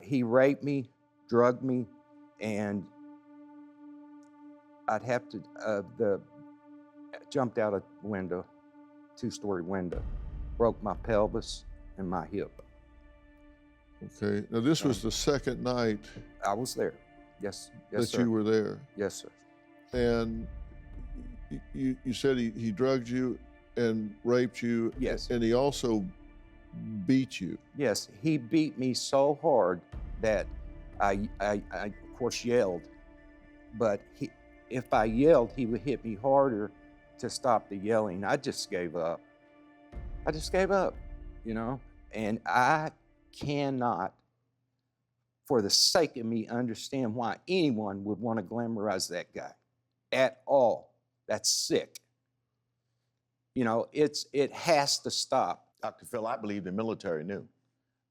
he raped me, drugged me, and I'd have to, jumped out a window, 2-story window, broke my pelvis and my hip. Okay, now this was the second night I was there. Yes, that sir. you were there. Yes, sir. And you said he drugged you and raped you. Yes. And he also beat you. Yes, he beat me so hard that I of course yelled, but if I yelled, he would hit me harder to stop the yelling. I just gave up. I just gave up, you know? And I cannot, for the sake of me, understand why anyone would want to glamorize that guy at all. That's sick. You know, it has to stop. Dr. Phil, I believe the military knew.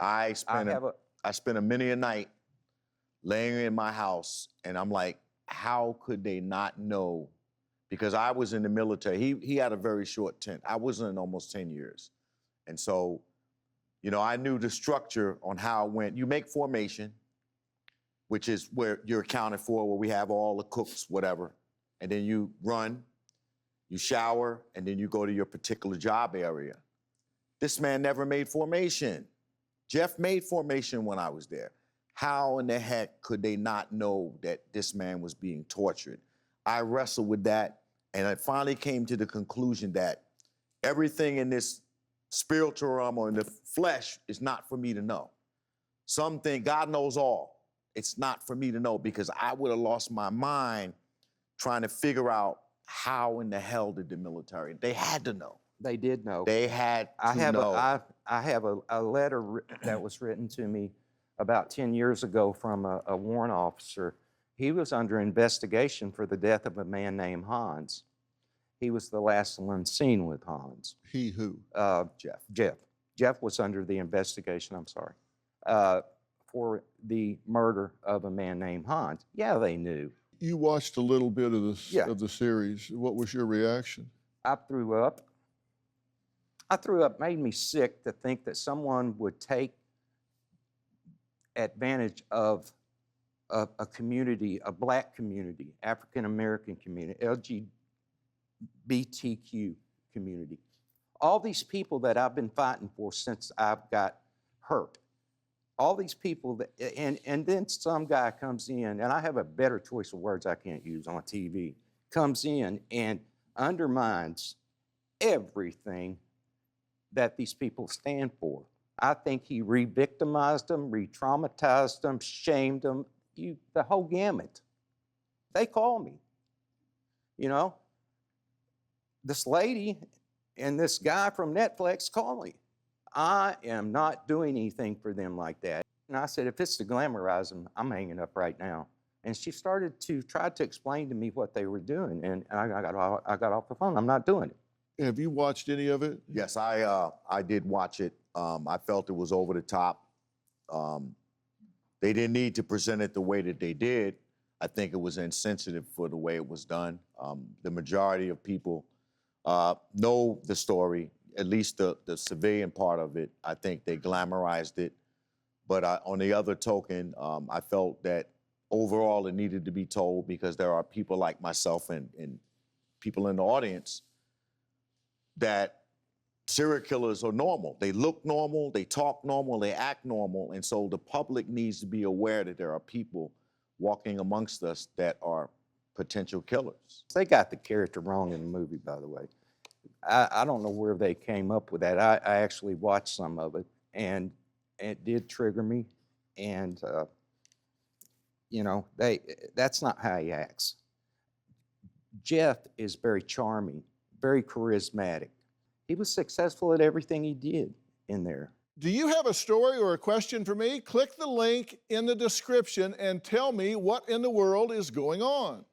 I spent a many a night laying in my house, and I'm like, how could they not know? Because I was in the military. He had a very short stint. I was in almost 10 years. And so, you know, I knew the structure on how it went. You make formation, which is where you're accounted for, where we have all the cooks, whatever. And then you run, you shower, and then you go to your particular job area. This man never made formation. Jeff made formation when I was there. How in the heck could they not know that this man was being tortured? I wrestled with that, and I finally came to the conclusion that everything in this spiritual realm or in the flesh is not for me to know. Something, God knows all. It's not for me to know, because I would have lost my mind trying to figure out how in the hell did the military, they had to know. They did know. They had to know. I have a letter that was written to me about 10 years ago from a warrant officer. He was under investigation for the death of a man named Hans. He was the last one seen with Hans. He who? Jeff. Jeff was under the investigation, I'm sorry, for the murder of a man named Hans. Yeah, they knew. You watched a little bit of the series. What was your reaction? I threw up. Made me sick to think that someone would take advantage of a community, a black community, African-American community, LGBTQ community. All these people that I've been fighting for since I've got hurt. All these people that, and then some guy comes in, and I have a better choice of words I can't use on TV, comes in and undermines everything that these people stand for. I think he re-victimized them, re-traumatized them, shamed them, the whole gamut. They call me, you know. This lady and this guy from Netflix call me. I am not doing anything for them like that. And I said, if it's to glamorize them, I'm hanging up right now. And she started to try to explain to me what they were doing, and I got off the phone. I'm not doing it. Have you watched any of it? Yes, I did watch it. I felt it was over the top. They didn't need to present it the way that they did. I think it was insensitive for the way it was done. The majority of people know the story, at least the civilian part of it. I think they glamorized it. But on the other token, I felt that overall it needed to be told, because there are people like myself and people in the audience that serial killers are normal. They look normal, they talk normal, they act normal, and so the public needs to be aware that there are people walking amongst us that are potential killers. They got the character wrong in the movie, by the way. I don't know where they came up with that. I actually watched some of it, and it did trigger me, and you know, that's not how he acts. Jeff is very charming, very charismatic. He was successful at everything he did in there. Do you have a story or a question for me? Click the link in the description and tell me what in the world is going on.